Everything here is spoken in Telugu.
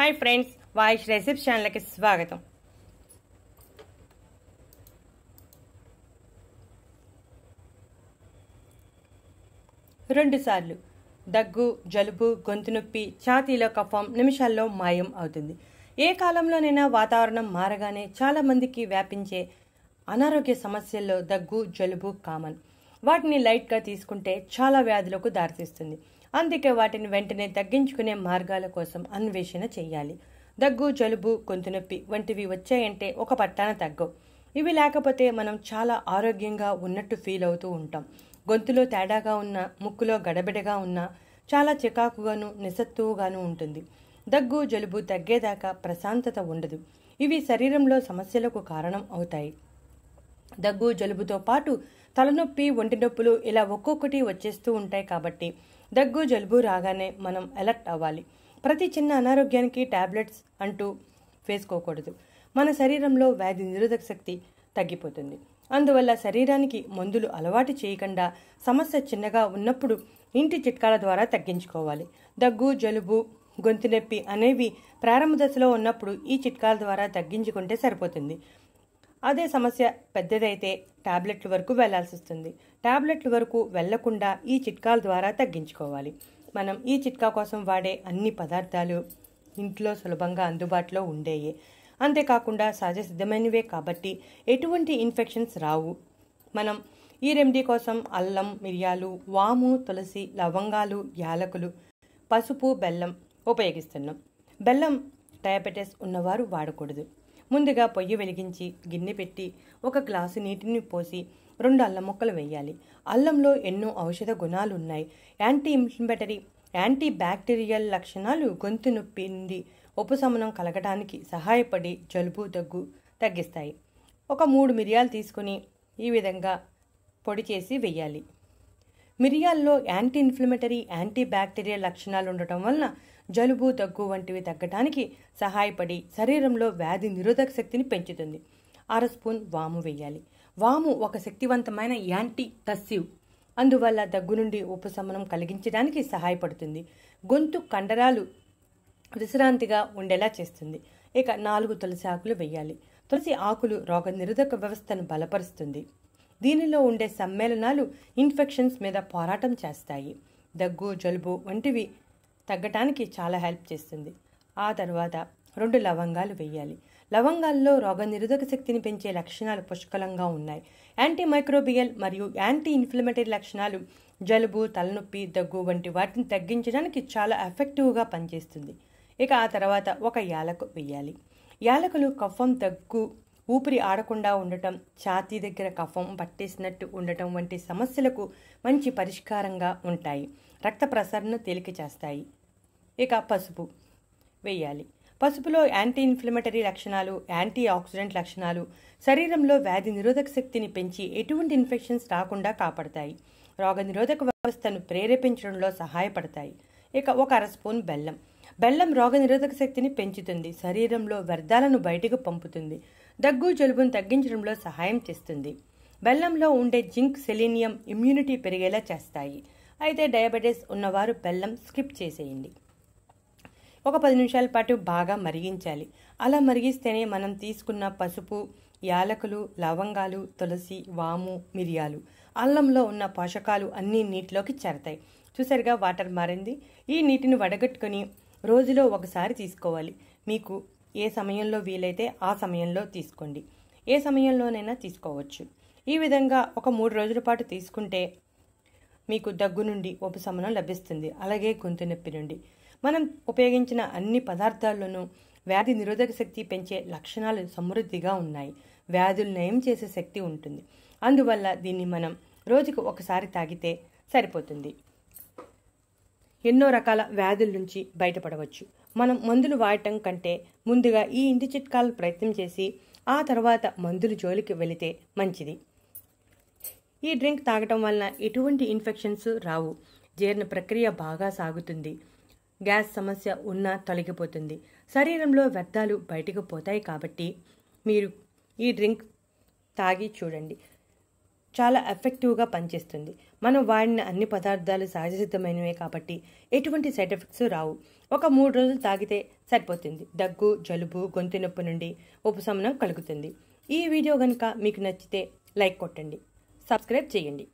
हाई फ्रेंड्स, वाइश रेसिपी चैनल की स्वागतम। రెండు సార్లు దగ్గు, జలుబు, గొంతు నొప్పి, ఛాతీలో కఫం నిమిషాల్లో మాయం అవుతుంది. ఏ కాలంలోనైనా వాతావరణం మారగానే చాలా మందికి వ్యాపించే అనారోగ్య సమస్యల్లో దగ్గు, జలుబు కామన్. వాటిని లైట్గా తీసుకుంటే చాలా వ్యాధులకు దారితీస్తుంది. అందుకే వాటిని వెంటనే తగ్గించుకునే మార్గాల కోసం అన్వేషణ చేయాలి. దగ్గు, జలుబు, గొంతు నొప్పి వంటివి వచ్చాయంటే ఒక పట్టాన తగ్గవు. ఇవి లేకపోతే మనం చాలా ఆరోగ్యంగా ఉన్నట్టు ఫీల్ అవుతూ ఉంటాం. గొంతులో తేడాగా ఉన్న, ముక్కులో గడబిడగా ఉన్న, చాలా చికాకుగాను నిస్సత్తువుగాను ఉంటుంది. దగ్గు, జలుబు తగ్గేదాకా ప్రశాంతత ఉండదు. ఇవి శరీరంలో సమస్యలకు కారణం అవుతాయి. దగ్గు, జలుబుతో పాటు తలనొప్పి, ఒంటి నొప్పులు ఇలా ఒక్కొక్కటి వచ్చేస్తూ ఉంటాయి. కాబట్టి దగ్గు, జలుబు రాగానే మనం అలర్ట్ అవ్వాలి. ప్రతి చిన్న అనారోగ్యానికి టాబ్లెట్స్ అంటూ వేసుకోకూడదు. మన శరీరంలో వ్యాధి నిరోధక శక్తి తగ్గిపోతుంది. అందువల్ల శరీరానికి మందులు అలవాటు చేయకుండా సమస్య చిన్నగా ఉన్నప్పుడు ఇంటి చిట్కాల ద్వారా తగ్గించుకోవాలి. దగ్గు, జలుబు, గొంతు నొప్పి అనేవి ప్రారంభ దశలో ఉన్నప్పుడు ఈ చిట్కాల ద్వారా తగ్గించుకుంటే సరిపోతుంది. అదే సమస్య పెద్దదైతే టాబ్లెట్ల వరకు వెళ్లాల్సి వస్తుంది. టాబ్లెట్ల వరకు వెళ్లకుండా ఈ చిట్కాల ద్వారా తగ్గించుకోవాలి. మనం ఈ చిట్కా కోసం వాడే అన్ని పదార్థాలు ఇంట్లో సులభంగా అందుబాటులో ఉండేయే. అంతేకాకుండా సహజ సిద్ధమైనవే కాబట్టి ఎటువంటి ఇన్ఫెక్షన్స్ రావు. మనం ఈ రెమెడీ కోసం అల్లం, మిరియాలు, వాము, తులసి, లవంగాలు, యాలకులు, పసుపు, బెల్లం ఉపయోగిస్తున్నాం. బెల్లం డయాబెటీస్ ఉన్నవారు వాడకూడదు. ముందుగా పొయ్యి వెలిగించి గిన్నె పెట్టి ఒక గ్లాసు నీటిని పోసి 2 అల్లం ముక్కలు వేయాలి. అల్లంలో ఎన్నో ఔషధ గుణాలు ఉన్నాయి. యాంటీ ఇన్ఫ్లమేటరీ, యాంటీ బ్యాక్టీరియల్ లక్షణాలు గొంతు నొప్పి నుండి ఉపశమనం కలగడానికి సహాయపడి జలుబు, దగ్గు తగ్గిస్తాయి. ఒక 3 మిరియాలు తీసుకుని ఈ విధంగా పొడి చేసి వెయ్యాలి. మిరియాల్లో యాంటీ ఇన్ఫ్లమేటరీ, యాంటీ బ్యాక్టీరియల్ లక్షణాలు ఉండటం వలన జలుబు, దగ్గు వంటివి తగ్గడానికి సహాయపడి శరీరంలో వ్యాధి నిరోధక శక్తిని పెంచుతుంది. 1/2 స్పూన్ వాము వేయాలి. వాము ఒక శక్తివంతమైన యాంటీ టస్సివ్. అందువల్ల దగ్గు నుండి ఉపశమనం కలిగించడానికి సహాయపడుతుంది. గొంతు కండరాలు విశ్రాంతిగా ఉండేలా చేస్తుంది. ఇక 4 తులసి ఆకులు వేయాలి. తులసి ఆకులు రోగ నిరోధక వ్యవస్థను బలపరుస్తుంది. దీనిలో ఉండే సమ్మేళనాలు ఇన్ఫెక్షన్స్ మీద పోరాటం చేస్తాయి. దగ్గు, జలుబు వంటివి తగ్గటానికి చాలా హెల్ప్ చేస్తుంది. ఆ తర్వాత 2 లవంగాలు వేయాలి. లవంగాల్లో రోగ నిరోధక శక్తిని పెంచే లక్షణాలు పుష్కలంగా ఉన్నాయి. యాంటీ మైక్రోబియల్ మరియు యాంటీ ఇన్ఫ్లమేటరీ లక్షణాలు జలుబు, తలనొప్పి, దగ్గు వంటి వాటిని తగ్గించడానికి చాలా ఎఫెక్టివ్గా పనిచేస్తుంది. ఇక ఆ తర్వాత 1 యాలకు వేయాలి. యాలకులు కఫం, దగ్గు, ఊపిరి ఆడకుండా ఉండటం, ఛాతీ దగ్గర కఫం పట్టేసినట్టు ఉండటం వంటి సమస్యలకు మంచి పరిష్కారంగా ఉంటాయి. రక్త ప్రసరణ తేలిక చేస్తాయి. ఇక పసుపు వేయాలి. పసుపులో యాంటీ ఇన్ఫ్లమేటరీ లక్షణాలు, యాంటీ ఆక్సిడెంట్ లక్షణాలు శరీరంలో వ్యాధి నిరోధక శక్తిని పెంచి ఎటువంటి ఇన్ఫెక్షన్స్ రాకుండా కాపాడతాయి. రోగ నిరోధక వ్యవస్థను ప్రేరేపించడంలో సహాయపడతాయి. ఇక 1/2 స్పూన్ బెల్లం. బెల్లం రోగ నిరోధక శక్తిని పెంచుతుంది. శరీరంలో వ్యర్థాలను బయటకు పంపుతుంది. దగ్గు, జలుబును తగ్గించడంలో సహాయం చేస్తుంది. బెల్లంలో ఉండే జింక్, సెలీనియం ఇమ్యూనిటీ పెరిగేలా చేస్తాయి. అయితే డయాబెటీస్ ఉన్నవారు బెల్లం స్కిప్ చేసేయండి. ఒక 10 నిమిషాల పాటు బాగా మరిగించాలి. అలా మరిగిస్తేనే మనం తీసుకున్న పసుపు, యాలకులు, లవంగాలు, తులసి, వాము, మిరియాలు, అల్లంలో ఉన్న పోషకాలు అన్నీ నీటిలోకి చేరతాయి. చూసారుగా వాటర్ మారింది. ఈ నీటిని వడగట్టుకొని రోజులో ఒకసారి తీసుకోవాలి. మీకు ఏ సమయంలో వీలైతే ఆ సమయంలో తీసుకోండి. ఏ సమయంలోనైనా తీసుకోవచ్చు. ఈ విధంగా ఒక 3 రోజుల పాటు తీసుకుంటే మీకు దగ్గు నుండి ఉపశమనం లభిస్తుంది. అలాగే గొంతు నొప్పి నుండి. మనం ఉపయోగించిన అన్ని పదార్థాల్లోనూ వ్యాధి నిరోధక శక్తి పెంచే లక్షణాలు సమృద్ధిగా ఉన్నాయి. వ్యాధులు నయం చేసే శక్తి ఉంటుంది. అందువల్ల దీన్ని మనం రోజుకు ఒకసారి తాగితే సరిపోతుంది. ఎన్నో రకాల వ్యాధుల నుంచి బయటపడవచ్చు. మనం మందులు వాడటం కంటే ముందుగా ఈ ఇంటి చిట్కాలు ప్రయత్నం చేసి ఆ తర్వాత మందులు జోలికి వెళితే మంచిది. ఈ డ్రింక్ తాగటం వలన ఎటువంటి ఇన్ఫెక్షన్స్ రావు. జీర్ణ ప్రక్రియ బాగా సాగుతుంది. గ్యాస్ సమస్య ఉన్నా తొలగిపోతుంది. శరీరంలో వ్యర్థాలు బయటకు పోతాయి. కాబట్టి మీరు ఈ డ్రింక్ తాగి చూడండి. చాలా ఎఫెక్టివ్గా పనిచేస్తుంది. మనం వాడిన అన్ని పదార్థాలు సహజసిద్ధమైనవే కాబట్టి ఎటువంటి సైడ్ ఎఫెక్ట్స్ రావు. ఒక 3 రోజులు తాగితే సరిపోతుంది. దగ్గు, జలుబు, గొంతు నొప్పి నుండి ఉపశమనం కలుగుతుంది. ఈ వీడియో కనుక మీకు నచ్చితే లైక్ కొట్టండి, సబ్స్క్రైబ్ చేయండి.